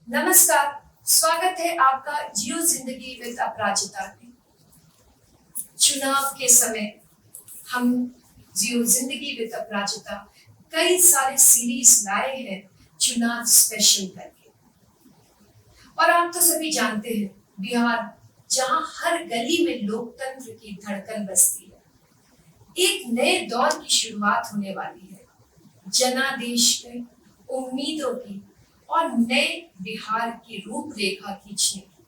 नमस्कार। स्वागत है आपका जियो जिंदगी विद अपराजिता में। चुनाव के समय हम जियो जिंदगी विद अपराजिता कई सारे सीरीज लाए हैं चुनाव स्पेशल करके। और आप तो सभी जानते हैं, बिहार जहां हर गली में लोकतंत्र की धड़कन बजती है, एक नए दौर की शुरुआत होने वाली है। जनादेश में उम्मीदों की और नए बिहार की रूपरेखा खींचने की।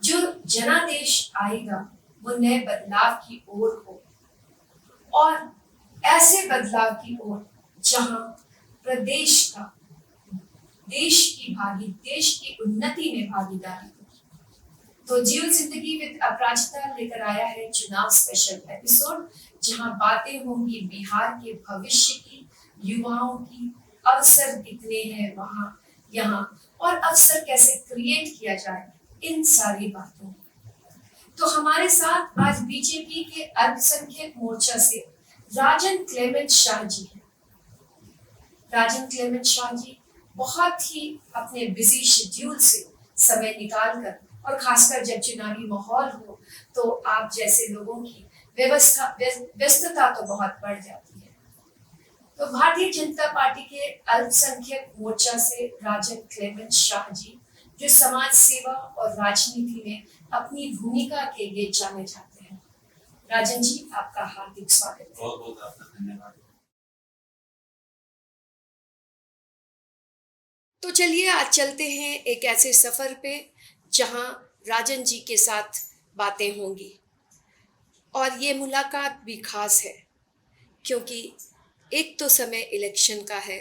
जो जनादेश आएगा वो नए बदलाव की ओर हो, और ऐसे बदलाव की ओर जहां प्रदेश का देश की उन्नति में भागीदारी हो। तो जियो जिंदगी विद अपराजिता लेकर आया है चुनाव स्पेशल एपिसोड, जहां बातें होंगी बिहार के भविष्य की, युवाओं की, अवसर कितने हैं वहां यहाँ, और अवसर कैसे क्रिएट किया जाए, इन सारी बातों। तो हमारे साथ आज बीजेपी के अल्पसंख्यक मोर्चा से राजन क्लेमेंट शाह जी हैं। राजन क्लेमेंट शाह जी बहुत ही अपने बिजी शेड्यूल से समय निकालकर, और खासकर जब चुनावी माहौल हो तो आप जैसे लोगों की व्यस्तता तो बहुत बढ़ जाती है। तो भारतीय जनता पार्टी के अल्पसंख्यक मोर्चा से राजन क्लेमेंट शाह जी, जो समाज सेवा और राजनीति में अपनी भूमिका के लिए जाने जाते हैं। राजन जी, आपका हार्दिक स्वागत है। बहुत बहुत आपका धन्यवाद। तो चलिए आज चलते हैं एक ऐसे सफर पे जहां राजन जी के साथ बातें होंगी। और ये मुलाकात भी खास है क्योंकि एक तो समय इलेक्शन का है,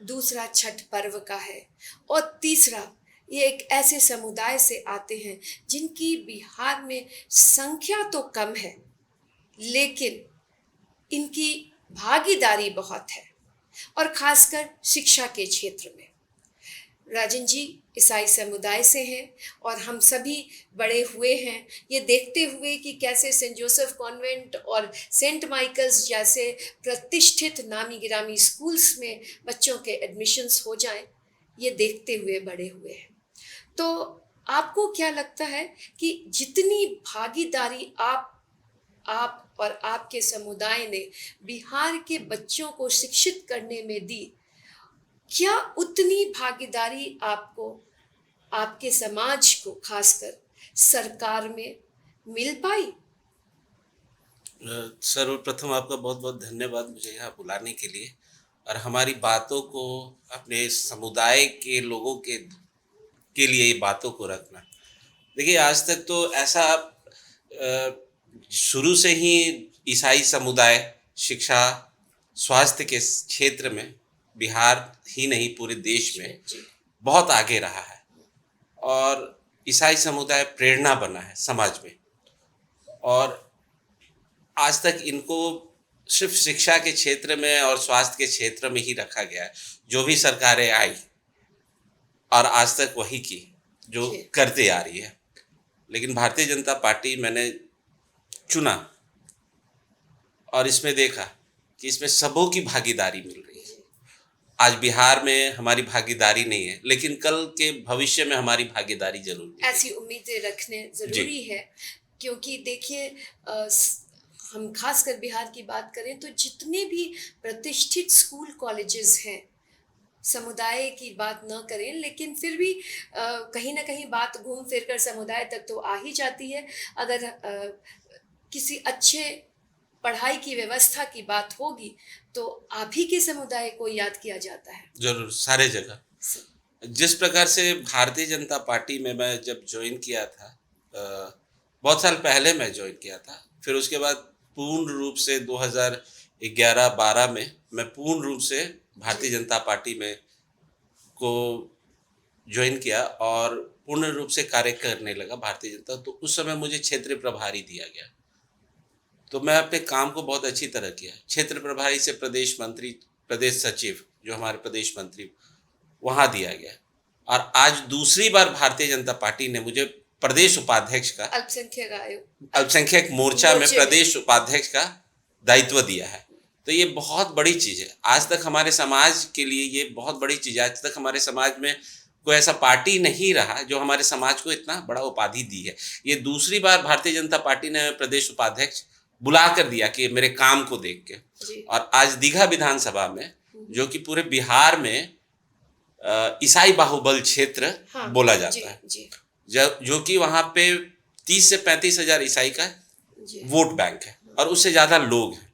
दूसरा छठ पर्व का है, और तीसरा ये एक ऐसे समुदाय से आते हैं जिनकी बिहार में संख्या तो कम है, लेकिन इनकी भागीदारी बहुत है, और खासकर शिक्षा के क्षेत्र में। राजन जी ईसाई समुदाय से हैं, और हम सभी बड़े हुए हैं ये देखते हुए कि कैसे सेंट जोसेफ कॉन्वेंट और सेंट माइकल्स जैसे प्रतिष्ठित नामी गिरामी स्कूल्स में बच्चों के एडमिशन्स हो जाएं, ये देखते हुए बड़े हुए हैं। तो आपको क्या लगता है कि जितनी भागीदारी आप और आपके समुदाय ने बिहार के बच्चों को शिक्षित करने में दी, क्या उतनी भागीदारी आपको, आपके समाज को खासकर सरकार में मिल पाई? सर्वप्रथम आपका बहुत बहुत धन्यवाद मुझे यहाँ बुलाने के लिए और हमारी बातों को अपने समुदाय के लोगों के लिए ये बातों को रखना। देखिए, आज तक तो ऐसा शुरू से ही ईसाई समुदाय शिक्षा स्वास्थ्य के क्षेत्र में बिहार ही नहीं पूरे देश में बहुत आगे रहा है, और ईसाई समुदाय प्रेरणा बना है समाज में। और आज तक इनको सिर्फ शिक्षा के क्षेत्र में और स्वास्थ्य के क्षेत्र में ही रखा गया है। जो भी सरकारें आई और आज तक वही की जो करते आ रही है, लेकिन भारतीय जनता पार्टी मैंने चुना और इसमें देखा कि इसमें सबों की भागीदारी मिल रही है। आज बिहार में हमारी भागीदारी नहीं है, लेकिन कल के भविष्य में हमारी भागीदारी जरूर है। ऐसी उम्मीदें रखने जरूरी है, क्योंकि देखिए हम खासकर बिहार की बात करें तो जितने भी प्रतिष्ठित स्कूल कॉलेजेस हैं, समुदाय की बात न करें लेकिन फिर भी कहीं ना कहीं बात घूम फिर कर समुदाय तक तो आ ही जाती है। अगर किसी अच्छे पढ़ाई की व्यवस्था की बात होगी तो आप ही के समुदाय को याद किया जाता है। जरूर, सारे जगह। जिस प्रकार से भारतीय जनता पार्टी में मैं जब ज्वाइन किया था, बहुत साल पहले मैं ज्वाइन किया था, फिर उसके बाद पूर्ण रूप से 2011-12 में मैं पूर्ण रूप से भारतीय जनता पार्टी में को ज्वाइन किया और पूर्ण रूप से कार्य करने लगा भारतीय जनता। तो उस समय मुझे क्षेत्रीय प्रभारी दिया गया, तो मैं अपने काम को बहुत अच्छी तरह किया। क्षेत्र प्रभारी से प्रदेश मंत्री, प्रदेश सचिव जो हमारे प्रदेश मंत्री, वहाँ दिया गया। और आज दूसरी बार भारतीय जनता पार्टी ने मुझे प्रदेश उपाध्यक्ष का, अल्पसंख्यक मोर्चा में प्रदेश उपाध्यक्ष का दायित्व दिया है। तो ये बहुत बड़ी चीज़ है। आज तक हमारे समाज के लिए ये बहुत बड़ी चीज़ है। आज तक हमारे समाज में कोई ऐसा पार्टी नहीं रहा जो हमारे समाज को इतना बड़ा उपाधि दी है। ये दूसरी बार भारतीय जनता पार्टी ने प्रदेश उपाध्यक्ष बुला कर दिया कि मेरे काम को देख के। जी। और आज दीघा विधानसभा में, जो कि पूरे बिहार में ईसाई बाहुबल क्षेत्र हाँ, बोला जी, जाता है, जी, जो कि वहाँ पे 30 से 35 हजार ईसाई का जी। वोट बैंक है और उससे ज़्यादा लोग हैं।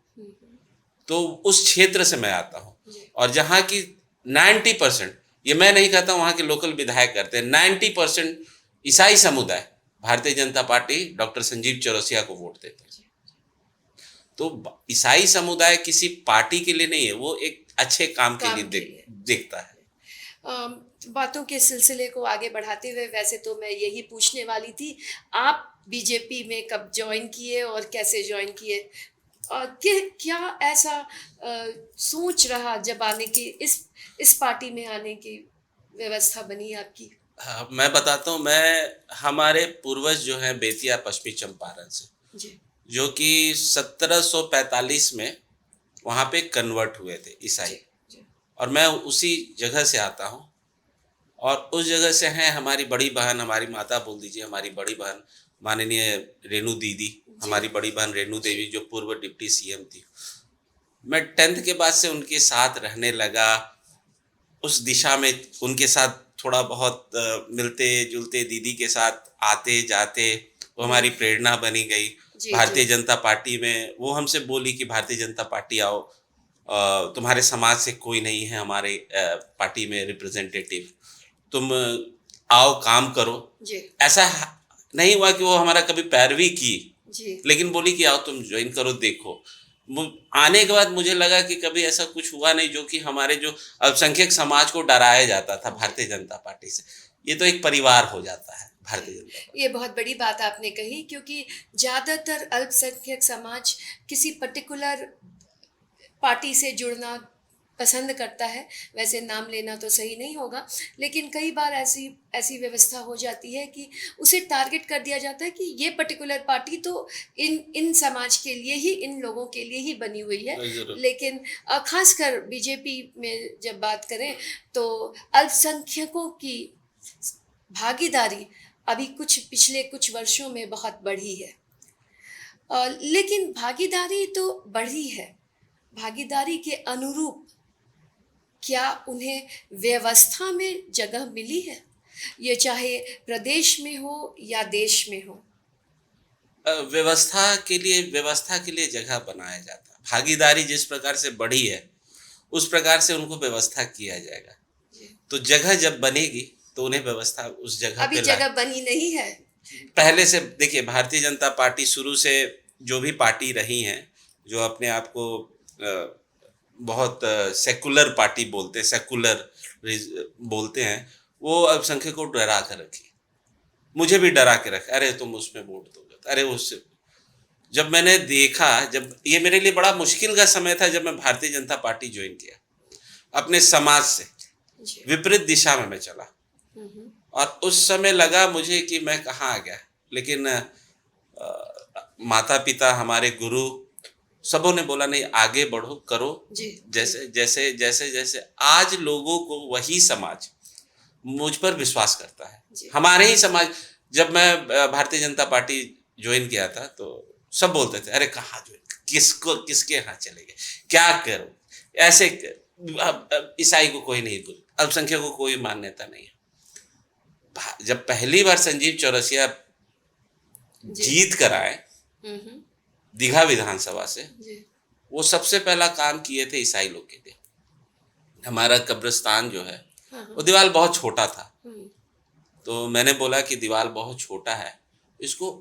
तो उस क्षेत्र से मैं आता हूँ, जी। और जहाँ की 90%, ये मैं नहीं कहता वहाँ के लोकल विधायक करते हैं, 90% ईसाई समुदाय भारतीय जनता पार्टी डॉक्टर संजीव चौरसिया को वोट देते हैं। तो ईसाई समुदाय किसी पार्टी के लिए नहीं है, वो एक अच्छे काम के लिए देखता है। बातों के सिलसिले को आगे बढ़ाते हुए, वैसे तो मैं यही पूछने वाली थी, आप बीजेपी में कब ज्वाइन किए और कैसे ज्वाइन किए? क्या ऐसा सोच रहा जब आने की, इस पार्टी में आने की व्यवस्था बनी आपकी? हाँ, मैं बताता हूँ। हमारे पूर्वज जो हैं बेतिया पश्चिमी चंपारण से, जी, जो कि 1745 में वहाँ पे कन्वर्ट हुए थे ईसाई, जी, जी, और मैं उसी जगह से आता हूँ। और उस जगह से हैं हमारी बड़ी बहन, हमारी माता बोल दीजिए, हमारी बड़ी बहन माननीय रेणु दीदी, हमारी बड़ी बहन रेणु देवी, जो पूर्व डिप्टी सीएम थी। मैं 10th के बाद से उनके साथ रहने लगा, उस दिशा में उनके साथ थोड़ा बहुत मिलते जुलते, दीदी के साथ आते जाते, वो हमारी प्रेरणा बनी गई। जी, भारतीय जी, जनता पार्टी में वो हमसे बोली कि भारतीय जनता पार्टी आओ, तुम्हारे समाज से कोई नहीं है हमारे पार्टी में रिप्रेजेंटेटिव, तुम आओ काम करो। जी, ऐसा नहीं हुआ कि वो हमारा कभी पैरवी की, जी, लेकिन बोली कि आओ तुम ज्वाइन करो, देखो। आने के बाद मुझे लगा कि कभी ऐसा कुछ हुआ नहीं जो कि हमारे जो अल्पसंख्यक समाज को डराया जाता था भारतीय जनता पार्टी से। ये तो एक परिवार हो जाता है भारतीय जनता पार्टी। ये बहुत बड़ी बात आपने कही, क्योंकि ज़्यादातर अल्पसंख्यक समाज किसी पर्टिकुलर पार्टी से जुड़ना पसंद करता है। वैसे नाम लेना तो सही नहीं होगा, लेकिन कई बार ऐसी ऐसी व्यवस्था हो जाती है कि उसे टारगेट कर दिया जाता है कि ये पर्टिकुलर पार्टी तो इन समाज के लिए ही, इन लोगों के लिए ही बनी हुई है। जरूर। लेकिन खासकर बीजेपी में जब बात करें तो अल्पसंख्यकों की भागीदारी अभी पिछले कुछ वर्षों में बहुत बढ़ी है। लेकिन भागीदारी तो बढ़ी है, भागीदारी के अनुरूप क्या उन्हें व्यवस्था में जगह मिली है? ये चाहे प्रदेश में हो या देश में हो। व्यवस्था के लिए जगह बनाया जाता है। भागीदारी जिस प्रकार से बढ़ी है, उस प्रकार से उनको व्यवस्था किया जाएगा। जी। तो जगह जब बनेगी तो उन्हें व्यवस्था उस जगह अभी पे जगह बनी नहीं है। पहले से देखिए, भारतीय जनता पार्टी शुरू से जो भी पार्टी रही हैं, जो अपने आप को बहुत सेकुलर पार्टी बोलते हैं, बोलते हैं, वो अल्पसंख्यकों को डरा कर रखी। मुझे भी डरा के रखा, अरे तुम उसमें वोट दोगे, अरे उससे। जब मैंने देखा, जब ये मेरे लिए बड़ा मुश्किल का समय था, जब मैं भारतीय जनता पार्टी ज्वाइन किया, अपने समाज से जी। विपरीत दिशा में मैं चला, और उस समय लगा मुझे कि मैं कहाँ आ गया। लेकिन माता पिता, हमारे गुरु, सबों ने बोला नहीं, आगे बढ़ो, करो। जी। जैसे जैसे जैसे जैसे आज लोगों को वही समाज मुझ पर विश्वास करता है। जी। हमारे ही समाज, जब मैं भारतीय जनता पार्टी ज्वाइन किया था तो सब बोलते थे, अरे कहाँ ज्वाइन, किसके यहाँ चले गए, क्या करो, ऐसे ईसाई को कोई नहीं बोल, अल्पसंख्यकों को कोई मान्यता नहीं है। जब पहली बार संजीव चौरसिया जीत कर आए दीघा विधानसभा से, जी। वो सबसे पहला काम किए थे ईसाई लोग के लिए। हमारा कब्रिस्तान जो है, वो दीवार बहुत छोटा था, तो मैंने बोला कि दीवार बहुत छोटा है, इसको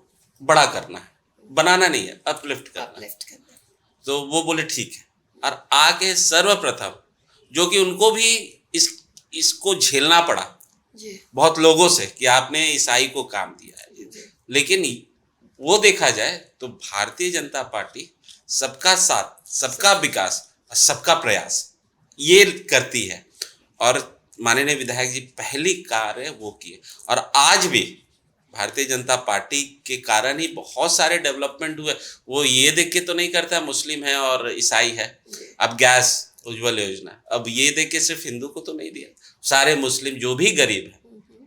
बड़ा करना है, बनाना नहीं है, अपलिफ्ट करना। तो वो बोले ठीक है, और आगे सर्वप्रथम, जो कि उनको भी इसको झेलना पड़ा जी। बहुत लोगों से कि आपने ईसाई को काम दिया है, लेकिन वो देखा जाए तो भारतीय जनता पार्टी सबका साथ, सबका विकास, सबका प्रयास ये करती है। और माननीय विधायक जी पहली कार्य वो किए, और आज भी भारतीय जनता पार्टी के कारण ही बहुत सारे डेवलपमेंट हुए। वो ये देख के तो नहीं करता मुस्लिम है और ईसाई है, अब गैस उज्ज्वल योजना, अब ये देख के सिर्फ हिंदू को तो नहीं दिया, सारे मुस्लिम जो भी गरीब है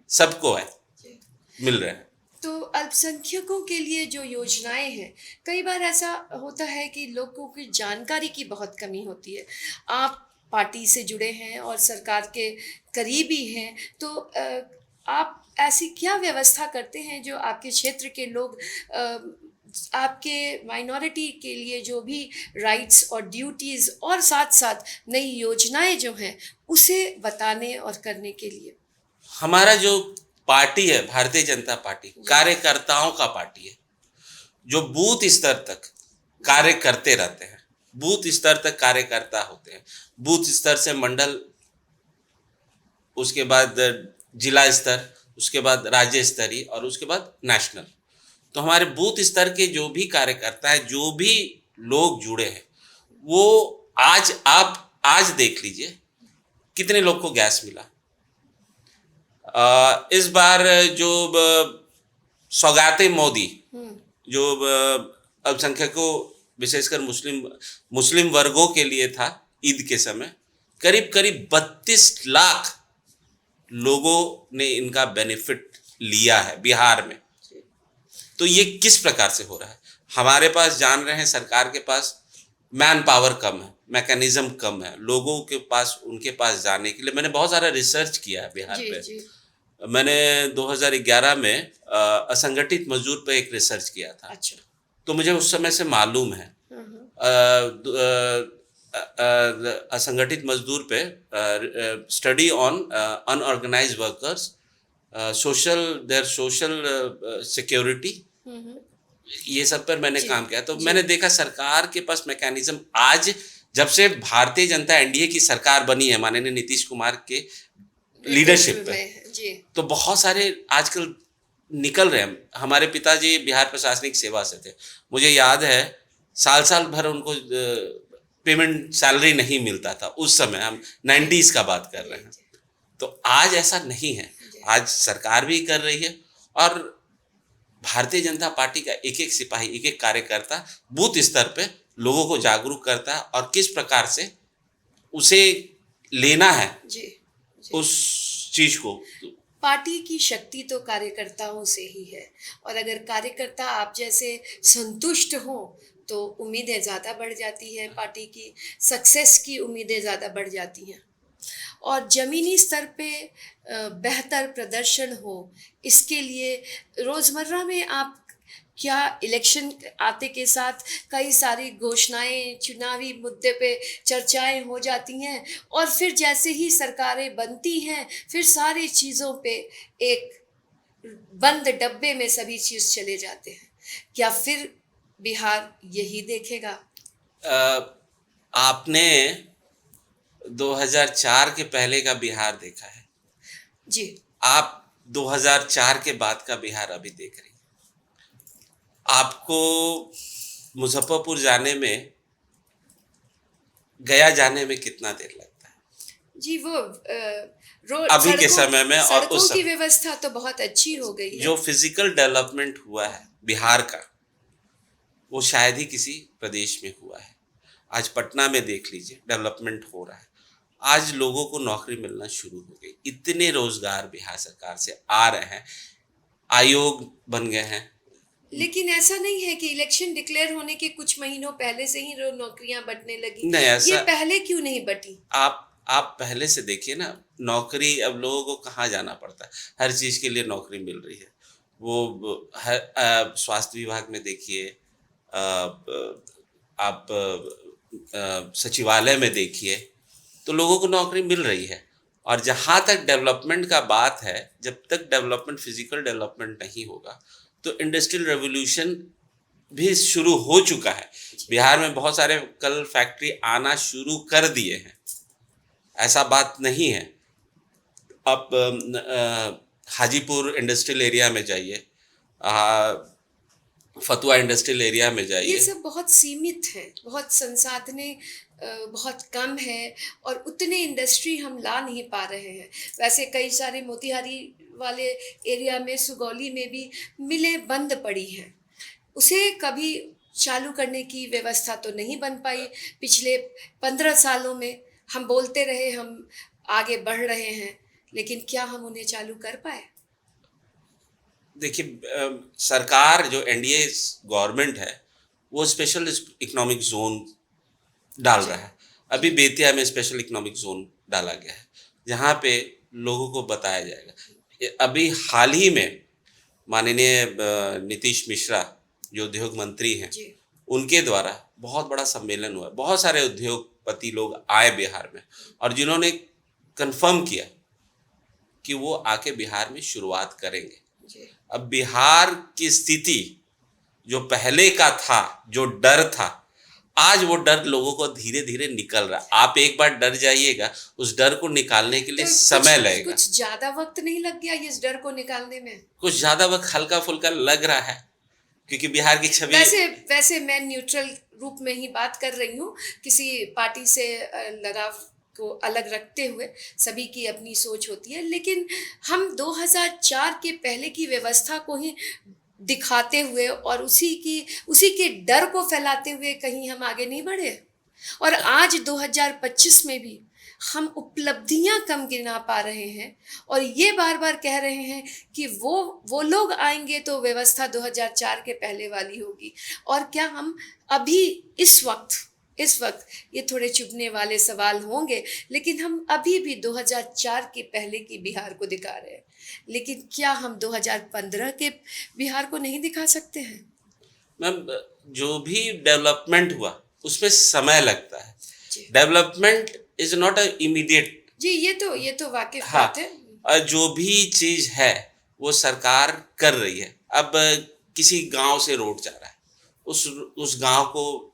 सबको है, जी। मिल रहा है। तो अल्पसंख्यकों के लिए जो योजनाएं हैं, कई बार ऐसा होता है कि लोगों की जानकारी की बहुत कमी होती है। आप पार्टी से जुड़े हैं और सरकार के करीबी हैं, तो आप ऐसी क्या व्यवस्था करते हैं जो आपके क्षेत्र के लोग आपके माइनॉरिटी के लिए जो भी राइट्स और ड्यूटीज़ और साथ-साथ नई योजनाएं जो हैं, उसे बताने और करने के लिए? हमारा जो पार्टी है, भारतीय जनता पार्टी, जी, कार्यकर्ताओं का पार्टी है, जो बूथ स्तर तक कार्य करते रहते हैं। बूथ स्तर तक कार्यकर्ता होते हैं। बूथ स्तर से मंडल, उसके बाद जिला स्तर, उसके बाद राज्य स्तरीय और उसके बाद नेशनल। तो हमारे बूथ स्तर के जो भी कार्यकर्ता हैं, जो भी लोग जुड़े हैं, वो आप आज देख लीजिए कितने लोग को गैस मिला। इस बार जो सौगाते मोदी, हुँ, जो अल्पसंख्यकों, विशेषकर मुस्लिम वर्गों के लिए था ईद के समय, करीब करीब 32 लाख लोगों ने इनका बेनिफिट लिया है बिहार में। जी, तो ये किस प्रकार से हो रहा है? हमारे पास, जान रहे हैं, सरकार के पास मैन पावर कम है, मैकेनिज्म कम है लोगों के पास, उनके पास जाने के लिए। मैंने बहुत सारा रिसर्च किया है बिहार जी, पे। जी। मैंने 2011 में असंगठित मजदूर पे एक रिसर्च किया था। अच्छा। तो मुझे उस समय से मालूम है, हुँ, हुँ। असंगठित मजदूर पे study on unorganised workers, social security, हुँ, हुँ। ये सब पर मैंने जी, काम किया। तो जी। मैंने देखा सरकार के पास मैकेनिज्म आज, जब से भारतीय जनता एनडीए की सरकार बनी है माननीय नीतीश कुमार के लीडरशिप नेतृत्व पे, में, जी। तो बहुत सारे आजकल निकल रहे हैं। हमारे पिताजी बिहार प्रशासनिक सेवा से थे। मुझे याद है, साल भर उनको पेमेंट, सैलरी नहीं मिलता था उस समय। हम जी, 90s का बात कर जी, रहे हैं। जी, तो आज ऐसा नहीं है। जी। आज सरकार भी कर रही है, और भारतीय जनता पार्टी का एक एक सिपाही, एक एक कार्यकर्ता बूथ स्तर पे लोगों को जागरूक करता है, और किस प्रकार से उसे लेना है जी, जी। उस चीज को। पार्टी की शक्ति तो कार्यकर्ताओं से ही है, और अगर कार्यकर्ता आप जैसे संतुष्ट हों, तो उम्मीदें ज़्यादा बढ़ जाती हैं, पार्टी की सक्सेस की उम्मीदें ज़्यादा बढ़ जाती हैं। और ज़मीनी स्तर पे बेहतर प्रदर्शन हो, इसके लिए रोज़मर्रा में आप क्या, इलेक्शन आते के साथ कई सारी घोषणाएँ, चुनावी मुद्दे पे चर्चाएँ हो जाती हैं, और फिर जैसे ही सरकारें बनती हैं, फिर सारी चीज़ों पे एक बंद डब्बे में सभी चीज़ चले जाते हैं। क्या फिर बिहार यही देखेगा? अ, आपने 2004 के पहले का बिहार देखा है, जी, आप 2004 के बाद का बिहार अभी देख रही हैं। आपको मुजफ्फरपुर जाने में, गया जाने में कितना देर लगता है जी, वो रोड, अभी के समय में और सड़कों उस की समय? व्यवस्था तो बहुत अच्छी हो गई है। जो फिजिकल डेवलपमेंट हुआ है बिहार का, वो शायद ही किसी प्रदेश में हुआ है। आज पटना में देख लीजिए, डेवलपमेंट हो रहा है। आज लोगों को नौकरी मिलना शुरू हो गई। इतने रोजगार बिहार सरकार से आ रहे हैं, आयोग बन गए हैं। लेकिन ऐसा नहीं है कि इलेक्शन डिक्लेयर होने के कुछ महीनों पहले से ही नौकरियां बंटने लगी। नहीं, ये ऐसा पहले क्यों नहीं बटी? आप पहले से देखिए ना, नौकरी अब लोगों को कहाँ जाना पड़ता है, हर चीज के लिए नौकरी मिल रही है। स्वास्थ्य विभाग में देखिए, आप सचिवालय में देखिए, तो लोगों को नौकरी मिल रही है। और जहाँ तक डेवलपमेंट का बात है, जब तक डेवलपमेंट, फिजिकल डेवलपमेंट नहीं होगा, तो इंडस्ट्रियल रेवोल्यूशन भी शुरू हो चुका है। बिहार में बहुत सारे कल फैक्ट्री आना शुरू कर दिए हैं, ऐसा बात नहीं है। आप हाजीपुर इंडस्ट्रियल एरिया में जाइए, फतुआ इंडस्ट्रियल एरिया में ये जाइए। सब बहुत सीमित है, बहुत संसाधनें बहुत कम है, और उतने इंडस्ट्री हम ला नहीं पा रहे हैं। वैसे कई सारे मोतिहारी वाले एरिया में, सुगौली में भी मिलें बंद पड़ी हैं। उसे कभी चालू करने की व्यवस्था तो नहीं बन पाई। पिछले 15 सालों में हम बोलते रहे हम आगे बढ़ रहे हैं, लेकिन क्या हम उन्हें चालू कर पाए? देखिए, सरकार जो एनडीए गवर्नमेंट है, वो स्पेशल इकोनॉमिक जोन डाल जी, रहा है। अभी जी, बेतिया में स्पेशल इकोनॉमिक जोन डाला गया है, जहाँ पे लोगों को बताया जाएगा। अभी हाल ही में माननीय नीतीश मिश्रा जो उद्योग मंत्री हैं, जी, उनके द्वारा बहुत बड़ा सम्मेलन हुआ। बहुत सारे उद्योगपति लोग आए बिहार में, और जिन्होंने कन्फर्म किया कि वो आके बिहार में शुरुआत करेंगे। जी। अब बिहार की स्थिति जो पहले का था, जो डर था, आज वो डर लोगों को धीरे-धीरे निकल रहा है। आप एक बार डर जाइएगा, उस डर को निकालने के लिए तो समय कुछ लगेगा। कुछ ज़्यादा वक़्त नहीं लग गया इस डर को निकालने में? कुछ ज़्यादा वक़्त हल्का-फुल्का लग रहा है, क्योंकि बिहार की छवि। वैसे वैसे मैं न्यूट्रल रूप में ही बात कर रही हूँ, किसी पार्टी से लगाव को अलग रखते हुए, सभी की अपनी सोच होती है। लेकिन हम 2004 के पहले की व्यवस्था को ही दिखाते हुए और उसी के डर को फैलाते हुए कहीं हम आगे नहीं बढ़े? और आज 2025 में भी हम उपलब्धियां कम गिना पा रहे हैं और ये बार-बार कह रहे हैं कि वो लोग आएँगे तो व्यवस्था 2004 के पहले वाली होगी। और क्या हम अभी इस वक़्त ये थोड़े चुभने वाले सवाल होंगे, लेकिन हम अभी भी 2004 के पहले की बिहार को दिखा रहे हैं। लेकिन क्या हम 2015 के बिहार को नहीं दिखा सकते हैं? मैम, जो भी डेवलपमेंट हुआ, उसमें समय लगता है। जी। Development is not a immediate. जी, ये तो वाक़िफ़ हाँ, बात है। जो भी चीज़ है, वो सरकार कर रही है। अब किसी गाँव से रोड जा रहा है, उस गाँव को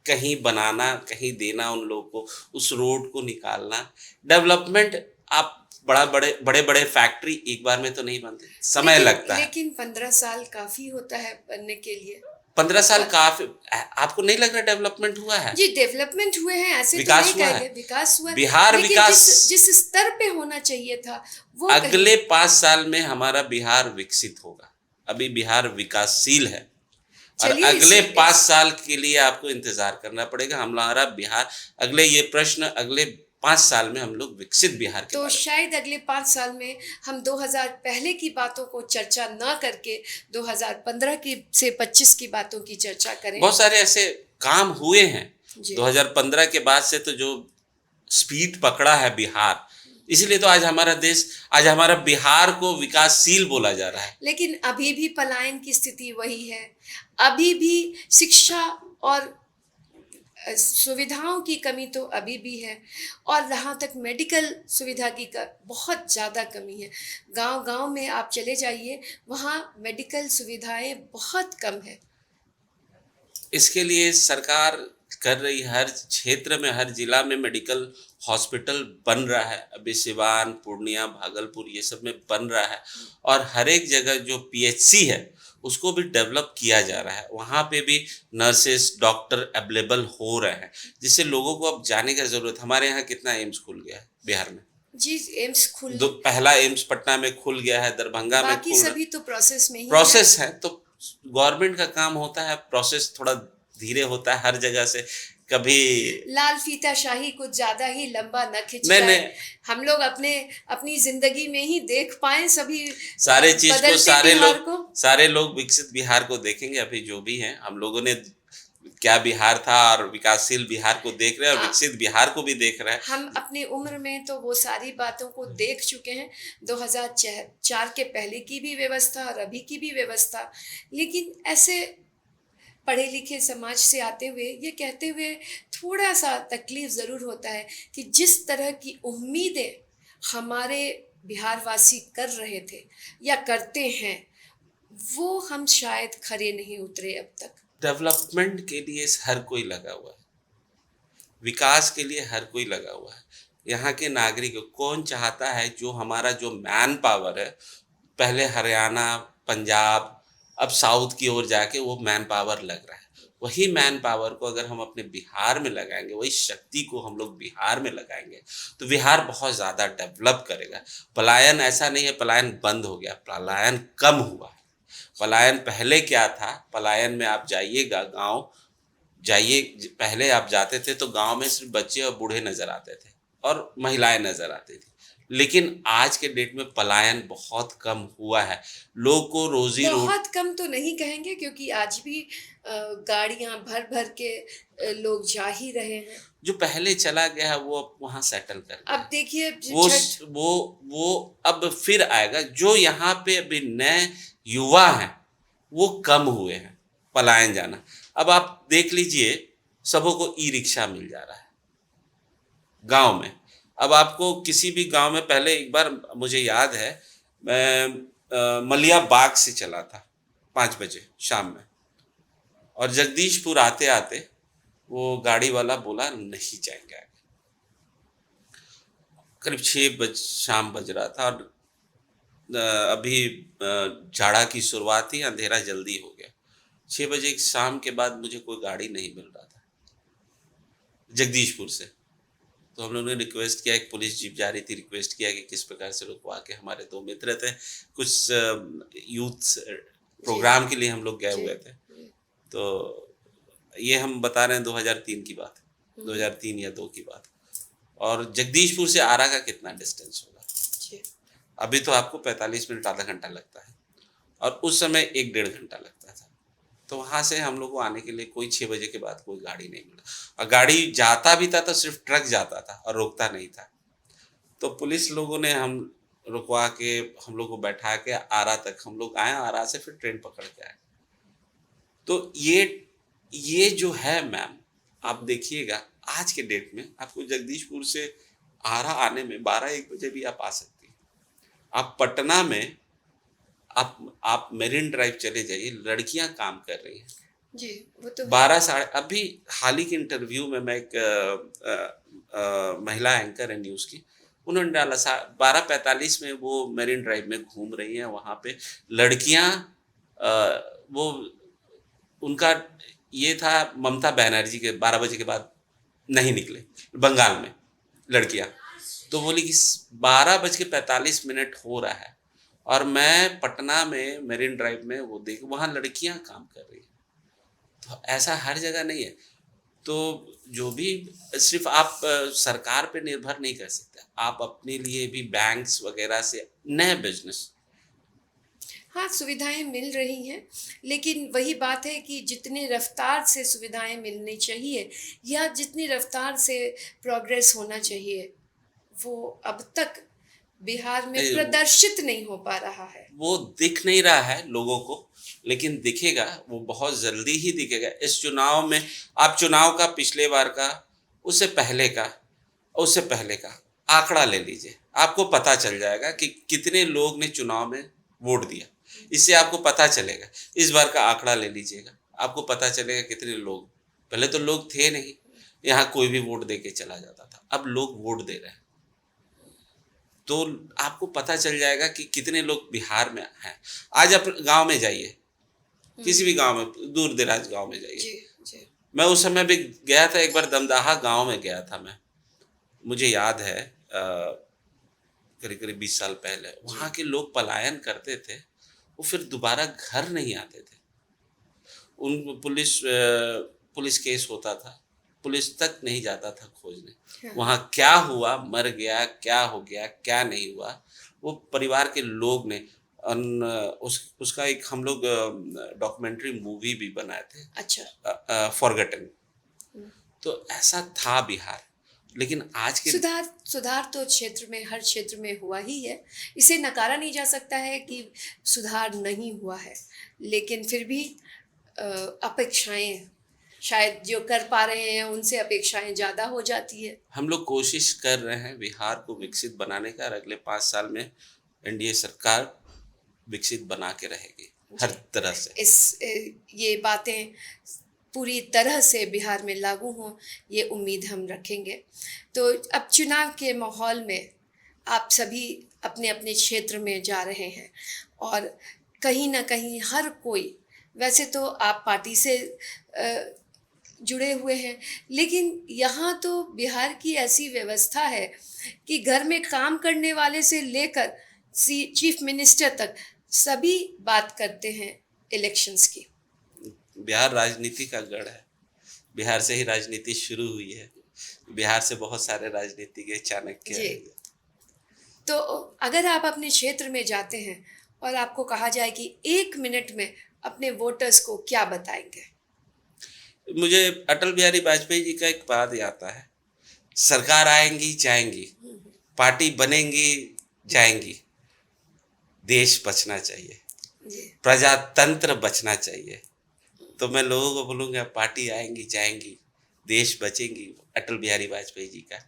कहीं बनाना, कहीं देना उन लोगों को, उस रोड को निकालना। डेवलपमेंट, आप बड़े-बड़े फैक्ट्री एक बार में तो नहीं बनते, समय लगता है। लेकिन 15 साल काफ़ी होता है बनने के लिए। 15 साल और काफ़ी। आपको नहीं लग रहा डेवलपमेंट हुआ है? जी, डेवलपमेंट हुए हैं, ऐसे तो विकास नहीं हुआ कहेंगे, है? विकास हुआ है, बिहार लेकिन विकास। जिस स्तर पे होना चाहिए था, वो कहीं अगले 5 साल में हमारा बिहार विकसित होगा। अभी बिहार विकासशील है, और चलिए अगले 5 साल के लिए आपको इंतज़ार करना पड़ेगा। हमारा बिहार, अगले ये प्रश्न अगले 5 साल में हम लोग विकसित बिहार के तो बारे में। शायद अगले 5 साल में हम 2000 पहले की बातों को चर्चा ना करके 2015 की से 25 की बातों की चर्चा करें। बहुत सारे ऐसे काम हुए हैं। जी। 2015 के बाद से तो जो स्पीड पकड़ा है बिहार, इसीलिए तो आज हमारा बिहार को विकासशील बोला जा रहा है। लेकिन अभी भी पलायन की स्थिति वही है। अभी भी शिक्षा और सुविधाओं की कमी तो अभी भी है और जहाँ तक मेडिकल सुविधा की बहुत ज़्यादा कमी है। गांव-गांव में आप चले जाइए, वहाँ मेडिकल सुविधाएं बहुत कम है। इसके लिए सरकार कर रही है, हर क्षेत्र में, हर जिला में मेडिकल हॉस्पिटल बन रहा है। अभी सिवान, पूर्णिया, भागलपुर ये सब में बन रहा है, और हर एक जगह जो पीएचसी है, उसको भी डेवलप किया जा रहा है। वहाँ पे भी नर्सेस, डॉक्टर अवेलेबल हो रहे हैं, जिससे लोगों को अब जाने की ज़रूरत। हमारे यहाँ कितना एम्स खुल गया है बिहार में। जी, एम्स खुल पहला एम्स पटना में खुल गया है, दरभंगा में बाकी खुल रहा। सभी तो प्रोसेस में ही है। प्रोसेस है, तो गवर्नमेंट का काम होता है, प्रोसेस थोड़ा धीरे होता है हर जगह से। कभी लाल फीता शाही कुछ ज़्यादा ही लंबा न खिंच नहीं जाए। नहीं, हम लोग अपनी ज़िंदगी में ही देख पाएँ सभी सारे चीज को बदलते बिहार को। सारे लोग विकसित बिहार को देखेंगे। अभी जो भी हैं, हम लोगों ने क्या बिहार था, और विकासशील बिहार को देख रहे हैं, और विकसित बिहार को भी देख रहे हैं। हम अपनी उम्र में तो वो सारी बातों को देख चुके हैं, 2004 के पहले की भी व्यवस्था और अभी की भी व्यवस्था। लेकिन ऐसे पढ़े लिखे समाज से आते हुए ये कहते हुए थोड़ा सा तकलीफ ज़रूर होता है कि जिस तरह की उम्मीदें हमारे बिहारवासी कर रहे थे या करते हैं, वो हम शायद खरे नहीं उतरे अब तक। डेवलपमेंट के लिए हर कोई लगा हुआ है, विकास के लिए हर कोई लगा हुआ है। यहाँ के नागरिक, कौन चाहता है जो हमारा जो मैन पावर है, पहले हरियाणा, पंजाब, अब साउथ की ओर जाके वो मैन पावर लग रहा है। वही मैन पावर को अगर हम अपने बिहार में लगाएंगे, वही शक्ति को हम लोग बिहार में लगाएंगे, तो बिहार बहुत ज़्यादा डेवलप करेगा। पलायन ऐसा नहीं है पलायन बंद हो गया, पलायन कम हुआ है। पलायन पहले क्या था, पलायन में आप जाइएगा गाँव, जाइए, पहले आप जाते थे तो गांव में सिर्फ बच्चे और बूढ़े नजर आते थे, और महिलाएं नजर आती थी। लेकिन आज के डेट में पलायन बहुत कम हुआ है। लोग को रोजी रोटी बहुत कम तो नहीं कहेंगे क्योंकि आज भी गाड़ियां भर भर के लोग जा ही रहे हैं। जो पहले चला गया है वो अब वहां सेटल कर गया अब है। देखिए वो छठ। वो अब फिर आएगा। जो यहाँ पे अभी नए युवा हैं वो कम हुए हैं पलायन जाना। अब आप देख लीजिए, सबों को ई रिक्शा मिल जा रहा है गांव में। अब आपको किसी भी गांव में, पहले एक बार मुझे याद है, मैं मलिया बाग से चला था 5 बजे शाम में, और जगदीशपुर आते आते वो गाड़ी वाला बोला नहीं जाएंगे आगे। करीब 6 बज शाम बज रहा था, और अभी जाड़ा की शुरुआत थी, अंधेरा जल्दी हो गया। 6 बजे शाम के बाद मुझे कोई गाड़ी नहीं मिल रहा था जगदीशपुर से। तो हम लोगों ने रिक्वेस्ट किया, एक पुलिस जीप जा रही थी, रिक्वेस्ट किया कि किस प्रकार से रुकवा के। हमारे 2 मित्र थे, कुछ यूथ जी प्रोग्राम के लिए हम लोग गए जी हुए थे। जी। तो ये हम बता रहे हैं 2003 की बात, हम्म, 2003 या 2 की बात। और जगदीशपुर से आरा का कितना डिस्टेंस होगा? जी अभी तो आपको 45 मिनट आधा घंटा लगता है, और उस समय 1 डेढ़ घंटा लगता था। तो वहाँ से हम लोग को आने के लिए कोई 6 बजे के बाद कोई गाड़ी नहीं मिला, और गाड़ी जाता भी था तो सिर्फ ट्रक जाता था और रोकता नहीं था। तो पुलिस लोगों ने हम रुकवा के, हम लोग को बैठा के आरा तक हम लोग आए, आरा से फिर ट्रेन पकड़ के आए। तो ये जो है मैम, आप देखिएगा आज के डेट में आपको जगदीशपुर से आरा आने में 12-1 बजे भी आप आ सकती हैं। आप पटना में आप मेरिन ड्राइव चले जाइए, लड़कियां काम कर रही हैं। जी वो तो है। 12 साढ़े, अभी हाल ही के इंटरव्यू में मैं एक महिला एंकर है न्यूज़ की, उन्होंने डाला 12:45 में वो मेरिन ड्राइव में घूम रही हैं। वहाँ पे लड़कियां, वो उनका ये था, ममता बनर्जी के 12 बजे के बाद नहीं निकले बंगाल में लड़कियां। तो बोली कि 12:45 हो रहा है और मैं पटना में मेरिन ड्राइव में वो देख, वहाँ लड़कियां काम कर रही हैं। तो ऐसा हर जगह नहीं है। तो जो भी, सिर्फ आप सरकार पे निर्भर नहीं कर सकते, आप अपने लिए भी बैंक्स वगैरह से नए बिजनेस। हाँ, सुविधाएँ मिल रही हैं, लेकिन वही बात है कि जितनी रफ़्तार से सुविधाएँ मिलनी चाहिए या जितनी रफ़्तार से प्रोग्रेस होना चाहिए, वो अब तक बिहार में प्रदर्शित नहीं हो पा रहा है। वो दिख नहीं रहा है लोगों को, लेकिन दिखेगा, वो बहुत जल्दी ही दिखेगा। इस चुनाव में आप चुनाव का पिछले बार का, उससे पहले का, उससे पहले का आंकड़ा ले लीजिए, आपको पता चल जाएगा कि कितने लोग ने चुनाव में वोट दिया। इससे आपको पता चलेगा। इस बार का आंकड़ा ले लीजिएगा, आपको पता चलेगा कितने लोग, पहले तो लोग थे नहीं, यहाँ कोई भी वोट दे के चला जाता था, अब लोग वोट दे रहे हैं। तो आपको पता चल जाएगा कि कितने लोग बिहार में हैं। आज आप गांव में जाइए, किसी भी गांव में, दूर दराज गांव में जाइए। जी, जी। मैं उस समय भी गया था, एक बार दमदाहा गांव में गया था मैं, मुझे याद है करीब करीब 20 साल पहले। वहाँ के लोग पलायन करते थे, वो फिर दोबारा घर नहीं आते थे। उन पुलिस केस होता था, पुलिस तक नहीं जाता था खोजने, हाँ, वहाँ क्या हुआ, मर गया, क्या हो गया, क्या नहीं हुआ, वो परिवार के लोग ने उसका एक हम लोग डॉक्यूमेंट्री मूवी भी बनाए थे, अच्छा। फॉरगटन। हुँ। तो ऐसा था बिहार, लेकिन आज के सुधार तो क्षेत्र में, हर क्षेत्र में हुआ ही है। इसे नकारा नहीं जा सकता है कि सुधार नहीं हुआ है, लेकिन फिर भी अपेक्षाएँ शायद जो कर पा रहे हैं, उनसे अपेक्षाएँ ज़्यादा हो जाती है। हम लोग कोशिश कर रहे हैं बिहार को विकसित बनाने का, और अगले 5 साल में एनडीए सरकार विकसित बना के रहेगी हर जी। तरह से। ये बातें पूरी तरह से बिहार में लागू हों, ये उम्मीद हम रखेंगे। तो अब चुनाव के माहौल में आप सभी अपने-अपने क्षेत्र में जा रहे हैं और कहीं न कहीं हर कोई, वैसे तो आप पार्टी से जुड़े हुए हैं, लेकिन यहाँ तो बिहार की ऐसी व्यवस्था है कि घर में काम करने वाले से लेकर चीफ मिनिस्टर तक सभी बात करते हैं इलेक्शंस की। बिहार राजनीति का गढ़ है, बिहार से ही राजनीति शुरू हुई है, बिहार से बहुत सारे राजनीतिज्ञ चाणक्य जी। हैं। तो अगर आप अपने क्षेत्र में जाते हैं और आपको कहा जाए कि 1 मिनट में अपने वोटर्स को क्या बताएँगे? मुझे अटल बिहारी वाजपेयी जी का एक बात याद आता है, सरकार आएँगी, जाएँगी, पार्टी बनेंगी, जाएँगी, देश बचना चाहिए, जी। प्रजातंत्र बचना चाहिए। तो मैं लोगों को बोलूँगा पार्टी आएँगी, जाएँगी, देश बचेंगी, अटल बिहारी वाजपेयी जी का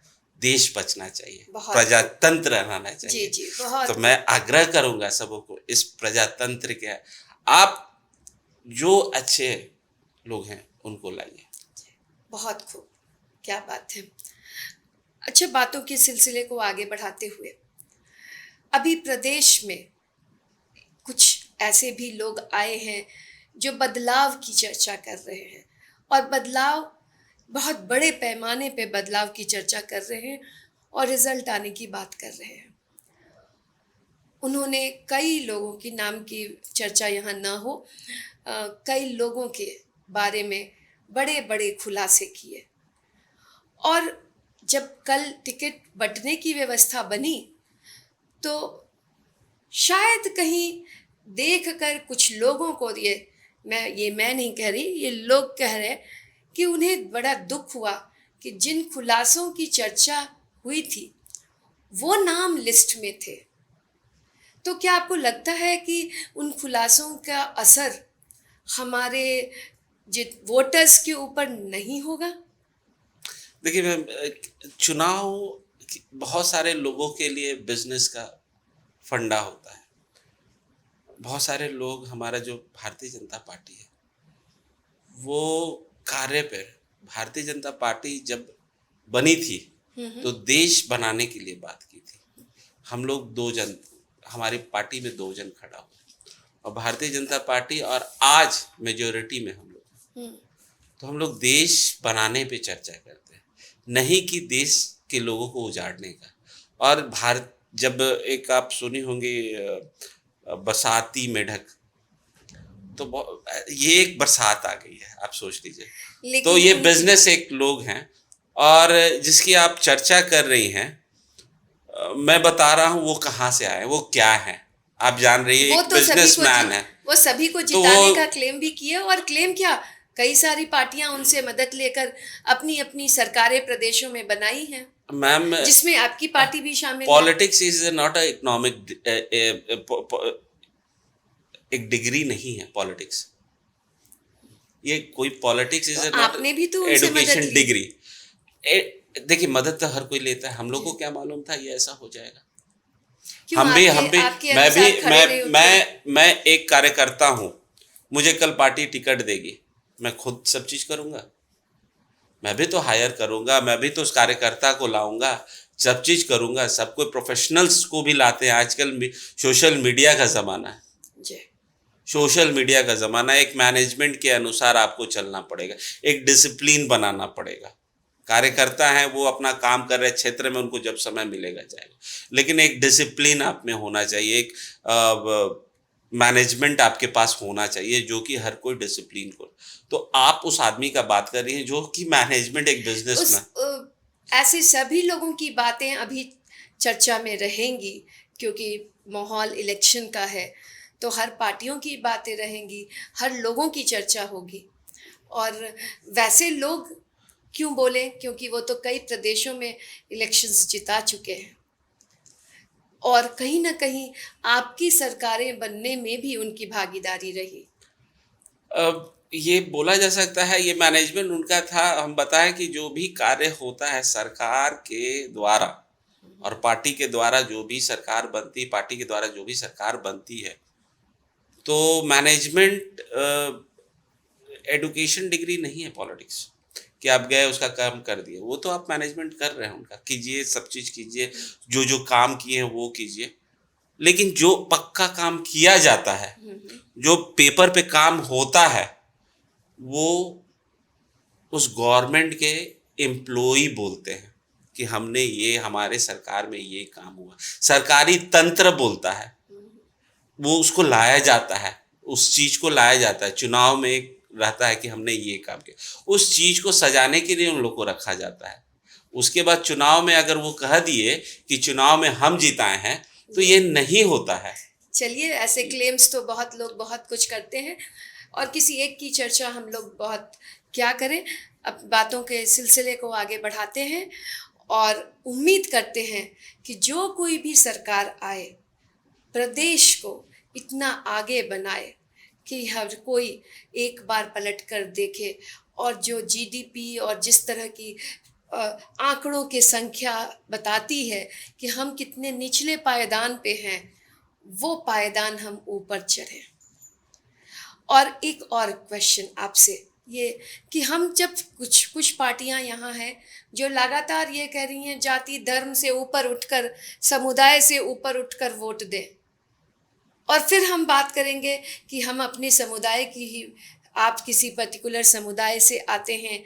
देश बचना चाहिए, बहुत खूब। प्रजातंत्र रहना जी, चाहिए। जी, तो बहुत मैं खूब। आग्रह करूँगा सबों को इस प्रजातंत्र के आप जो अच्छे लोग हैं उनको लाइए। बहुत खूब, क्या बात है। अच्छा, बातों के सिलसिले को आगे बढ़ाते हुए, अभी प्रदेश में कुछ ऐसे भी लोग आए हैं जो बदलाव की चर्चा कर रहे हैं और बदलाव बहुत बड़े पैमाने पे बदलाव की चर्चा कर रहे हैं और रिजल्ट आने की बात कर रहे हैं। उन्होंने कई लोगों की नाम की चर्चा यहाँ ना हो, कई लोगों के बारे में बड़े-बड़े खुलासे किए और जब कल टिकट बँटने की व्यवस्था बनी, तो शायद कहीं देखकर कुछ लोगों को मैं नहीं कह रही, ये लोग कह रहे हैं कि उन्हें बड़ा दुःख हुआ कि जिन खुलासों की चर्चा हुई थी, वो नाम लिस्ट में थे। तो क्या आपको लगता है कि उन खुलासों का असर हमारे वोटर्स के ऊपर नहीं होगा? देखिए मैम, चुनाव बहुत सारे लोगों के लिए बिजनेस का फंडा होता है। बहुत सारे लोग, हमारा जो भारतीय जनता पार्टी है, वो कार्य पर, भारतीय जनता पार्टी जब बनी थी तो देश बनाने के लिए बात की थी। हम लोग दो जन, हमारी पार्टी में दो जन खड़ा हुए और भारतीय जनता पार्टी और आज मेजोरिटी में हम लोग, तो हम लोग देश बनाने पे चर्चा करते हैं, नहीं कि देश के लोगों को उजाड़ने का। और भारत, जब एक आप सुनी होंगी बरसाती मेढक, तो ये एक बरसात आ गई है, आप सोच लीजिए। तो लेकिन ये उनकी बिजनेस एक लोग हैं और जिसकी आप चर्चा कर रही हैं, मैं बता रहा हूँ वो कहाँ से आए, वो क्या है, आप जान रही है, वो एक तो बिजनेसमैन है। वो सभी को तो जिताने वो का क्लेम भी किए और क्लेम क्या, कई सारी पार्टियां उनसे मदद लेकर अपनी-अपनी सरकारें प्रदेशों में बनाई हैं, मैम, जिसमें आपकी पार्टी भी शामिल है। Politics is not a economic, एक डिग्री नहीं है पॉलिटिक्स। ये कोई पॉलिटिक्स तो इज नॉट आपने भी तो उनसे मदद एडुकेशन ली। डिग्री। देखिए, मदद तो हर कोई लेता है, हम लोग को क्या मालूम था ये ऐसा हो जाएगा। क्यों हम भी, आपके मैं भी, अनुसार खड़े नहीं उतरे? मैं एक कार्यकर्ता हूँ, मुझे कल पार्टी टिकट देगी, मैं खुद सब चीज करूंगा, मैं भी तो हायर करूंगा, मैं भी तो उस कार्यकर्ता को लाऊंगा, सब चीज करूंगा। सब कोई प्रोफेशनल्स को भी लाते हैं आजकल। सोशल मीडिया का जमाना है, जी। सोशल मीडिया का ज़माना, एक मैनेजमेंट के अनुसार आपको चलना पड़ेगा, एक डिसिप्लिन बनाना पड़ेगा। कार्यकर्ता हैं, वो अपना काम कर रहे क्षेत्र में, उनको जब समय मिलेगा जाएगा, लेकिन एक डिसिप्लिन आप में होना चाहिए, एक मैनेजमेंट आपके पास होना चाहिए जो कि हर कोई डिसिप्लिन को। तो आप उस आदमी का बात कर रही हैं जो कि मैनेजमेंट, एक बिजनेस में। ऐसे सभी लोगों की बातें अभी चर्चा में रहेंगी क्योंकि माहौल इलेक्शन का है, तो हर पार्टियों की बातें रहेंगी, हर लोगों की चर्चा होगी और वैसे लोग क्यों बोलें, क्योंकि वो तो कई प्रदेशों में इलेक्शंस जिता चुके हैं और कहीं न कहीं आपकी सरकारें बनने में भी उनकी भागीदारी रही। अब ये बोला जा सकता है, ये मैनेजमेंट उनका था। हम बताएं कि जो भी कार्य होता है सरकार के द्वारा और पार्टी के द्वारा, जो भी सरकार बनती, पार्टी के द्वारा जो भी सरकार बनती है, तो मैनेजमेंट एडुकेशन डिग्री नहीं है पॉलिटिक्स कि आप गए उसका काम कर दिए। वो तो आप मैनेजमेंट कर रहे हैं, उनका कीजिए, सब चीज कीजिए, जो जो काम किए हैं वो कीजिए। लेकिन जो पक्का काम किया जाता है, जो पेपर पे काम होता है, वो उस गवर्नमेंट के एम्प्लॉई बोलते हैं कि हमने ये, हमारे सरकार में ये काम हुआ। सरकारी तंत्र बोलता है, वो उसको लाया जाता है, उस चीज को लाया जाता है। चुनाव में एक रहता है कि हमने ये काम किया, उस चीज को सजाने के लिए उन लोग को रखा जाता है। उसके बाद चुनाव में अगर वो कह दिए कि चुनाव में हम जिताए हैं, तो ये नहीं होता है। चलिए, ऐसे क्लेम्स तो बहुत लोग बहुत कुछ करते हैं और किसी एक की चर्चा हम लोग बहुत क्या करें, अब बातों के सिलसिले को आगे बढ़ाते हैं और उम्मीद करते हैं कि जो कोई भी सरकार आए, प्रदेश को इतना आगे बनाए कि हर कोई एक बार पलट कर देखे और जो जीडीपी और जिस तरह की आंकड़ों की संख्या बताती है कि हम कितने निचले पायदान पे हैं, वो पायदान हम ऊपर चढ़ें। और एक और क्वेश्चन आपसे ये कि हम जब कुछ पार्टियां यहाँ हैं जो लगातार ये कह रही हैं जाति धर्म से ऊपर उठकर, समुदाय से ऊपर उठकर वोट दें, और फिर हम बात करेंगे कि हम अपने समुदाय की ही, आप किसी पर्टिकुलर समुदाय से आते हैं,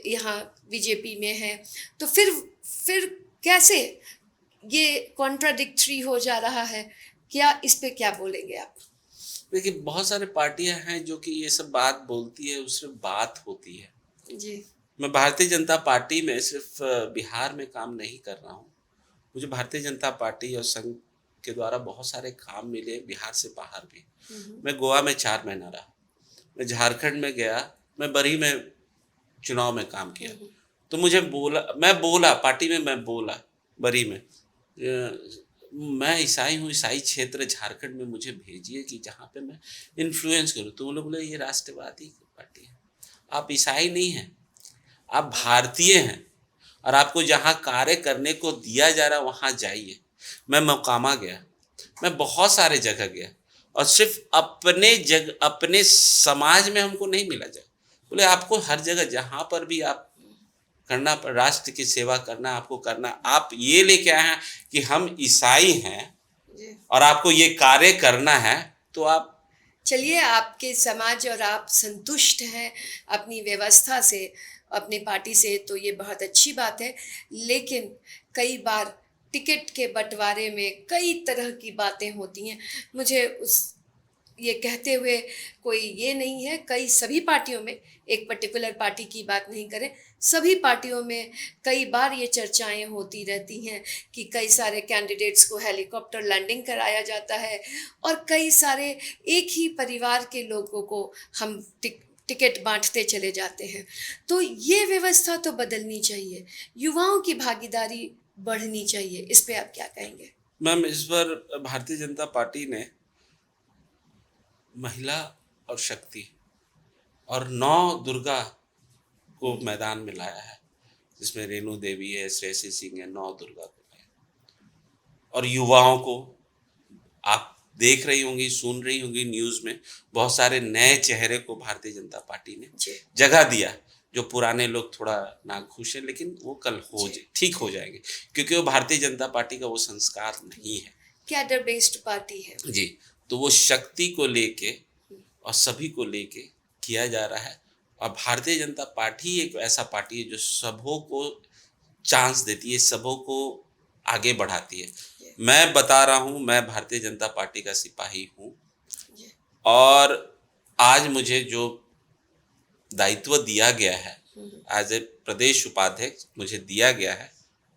यहाँ बीजेपी में हैं, तो फिर कैसे ये कॉन्ट्राडिक्टरी हो जा रहा है? क्या इस पे क्या बोलेंगे आप? देखिए, बहुत सारे पार्टियां हैं जो कि ये सब बात बोलती है, उससे बात होती है। जी। मैं भारतीय जनता पार्टी में सिर्फ बिहार में काम नहीं कर रहा हूँ। मुझे भारतीय जनता पार्टी और संघ के द्वारा बहुत सारे काम मिले बिहार से बाहर भी। मैं गोवा में 4 महीना रहा, मैं झारखंड में गया, मैं बरी में चुनाव में काम किया। तो मुझे बोला पार्टी में, मैं बोला बरी में, मैं ईसाई हूँ, ईसाई क्षेत्र झारखंड में मुझे भेजिए कि जहाँ पे मैं इन्फ्लुएंस करूँ। तो वो लोग बोले ये राष्ट्रवादी पार्टी है, आप ईसाई नहीं हैं, आप भारतीय हैं, और आपको जहाँ कार्य करने को दिया जा रहा है वहाँ जाइए। मैं मोकामा गया, मैं बहुत सारे जगह गया, और सिर्फ अपने समाज में हमको नहीं मिला जाए। बोले आपको हर जगह जहाँ पर भी आप करना, राष्ट्र की सेवा करना, आपको करना। आप ये लेके आए हैं कि हम ईसाई हैं और आपको ये कार्य करना है, तो आप चलिए, आपके समाज और आप संतुष्ट हैं अपनी व्यवस्था से, अपनी पार्टी से, तो ये बहुत अच्छी बात है। लेकिन कई बार टिकट के बंटवारे में कई तरह की बातें होती हैं। मुझे ये कहते हुए कोई ये नहीं है, कई सभी पार्टियों में, एक पर्टिकुलर पार्टी की बात नहीं करें, सभी पार्टियों में कई बार ये चर्चाएं होती रहती हैं कि कई सारे कैंडिडेट्स को हेलीकॉप्टर लैंडिंग कराया जाता है और कई सारे एक ही परिवार के लोगों को हम टिकट बांटते चले जाते हैं। तो ये व्यवस्था तो बदलनी चाहिए, युवाओं की भागीदारी बढ़नी चाहिए। इस पे आप क्या कहेंगे? मैम, इस बार भारतीय जनता पार्टी ने महिला और शक्ति और 9 दुर्गा को मैदान में लाया है, जिसमें रेणु देवी है, श्रेयसी सिंह है, 9 दुर्गा को लाया। और युवाओं को आप देख रही होंगी, सुन रही होंगी न्यूज़ में, बहुत सारे नए चेहरे को भारतीय जनता पार्टी ने जगह दिया। जो पुराने लोग थोड़ा नाखुश हैं, लेकिन वो कल ठीक हो जाएंगे, क्योंकि वो भारतीय जनता पार्टी का वो संस्कार नहीं है, कैडर बेस्ड पार्टी है जी। तो वो शक्ति को लेके और सभी को लेके किया जा रहा है। और भारतीय जनता पार्टी एक ऐसा पार्टी है जो सबों को चांस देती है, सबों को आगे बढ़ाती है। मैं बता रहा हूँ, मैं भारतीय जनता पार्टी का सिपाही हूँ, और आज मुझे जो दायित्व दिया गया है एज ए प्रदेश उपाध्यक्ष मुझे दिया गया है,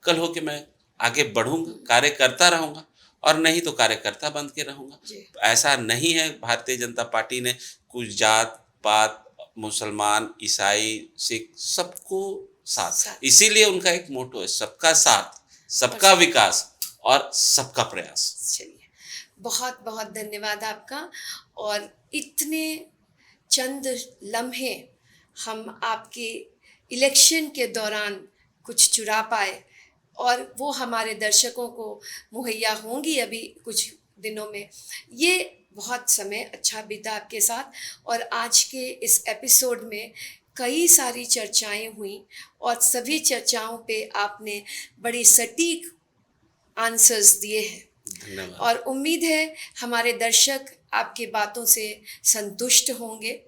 कल होके मैं आगे बढ़ूंगा, कार्य करता रहूंगा, और नहीं तो कार्यकर्ता बन के रहूंगा। ऐसा नहीं है, भारतीय जनता पार्टी ने कुछ जात पात, मुसलमान, ईसाई, सिख, सबको साथ, इसीलिए उनका एक मोटो है, सबका साथ, सबका विकास और सबका प्रयास। चलिए, बहुत बहुत धन्यवाद आपका। और इतने चंद लम्हे हम आपके इलेक्शन के दौरान कुछ चुरा पाए, और वो हमारे दर्शकों को मुहैया होंगी अभी कुछ दिनों में। ये बहुत समय अच्छा बीता आपके साथ, और आज के इस एपिसोड में कई सारी चर्चाएं हुई, और सभी चर्चाओं पे आपने बड़ी सटीक आंसर्स दिए हैं। धन्यवाद। और उम्मीद है हमारे दर्शक आपकी बातों से संतुष्ट होंगे।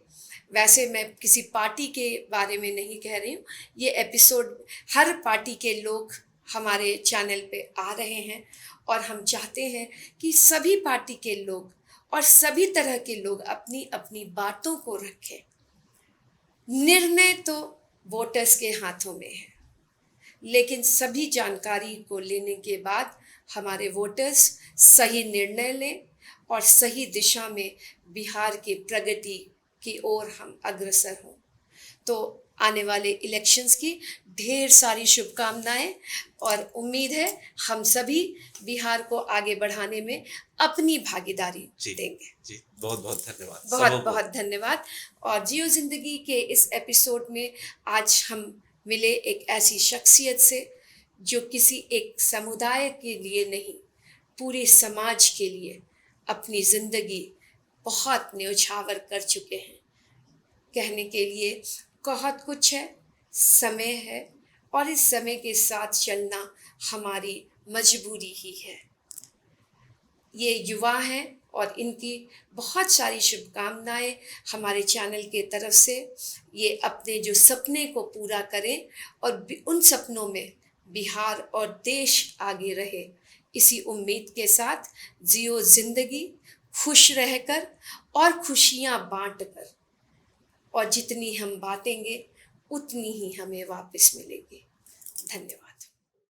वैसे मैं किसी पार्टी के बारे में नहीं कह रही हूँ, ये एपिसोड हर पार्टी के लोग हमारे चैनल पे आ रहे हैं, और हम चाहते हैं कि सभी पार्टी के लोग और सभी तरह के लोग अपनी अपनी बातों को रखें। निर्णय तो वोटर्स के हाथों में है, लेकिन सभी जानकारी को लेने के बाद हमारे वोटर्स सही निर्णय लें और सही दिशा में बिहार की प्रगति की ओर हम अग्रसर हों। तो आने वाले इलेक्शंस की ढेर सारी शुभकामनाएं और उम्मीद है हम सभी बिहार को आगे बढ़ाने में अपनी भागीदारी देंगे। जी, बहुत बहुत धन्यवाद। बहुत बहुत धन्यवाद। और जियो जिंदगी के इस एपिसोड में आज हम मिले एक ऐसी शख्सियत से जो किसी एक समुदाय के लिए नहीं, पूरे समाज के लिए अपनी ज़िंदगी बहुत न्यौछावर कर चुके हैं। कहने के लिए बहुत कुछ है, समय है और इस समय के साथ चलना हमारी मजबूरी ही है। ये युवा हैं और इनकी बहुत सारी शुभकामनाएं हमारे चैनल के तरफ से। ये अपने जो सपने को पूरा करें और उन सपनों में बिहार और देश आगे रहे, इसी उम्मीद के साथ जियो जिंदगी, खुश रहकर और खुशियां बांटकर, और जितनी हम बांटेंगे उतनी ही हमें वापस मिलेगी। धन्यवाद।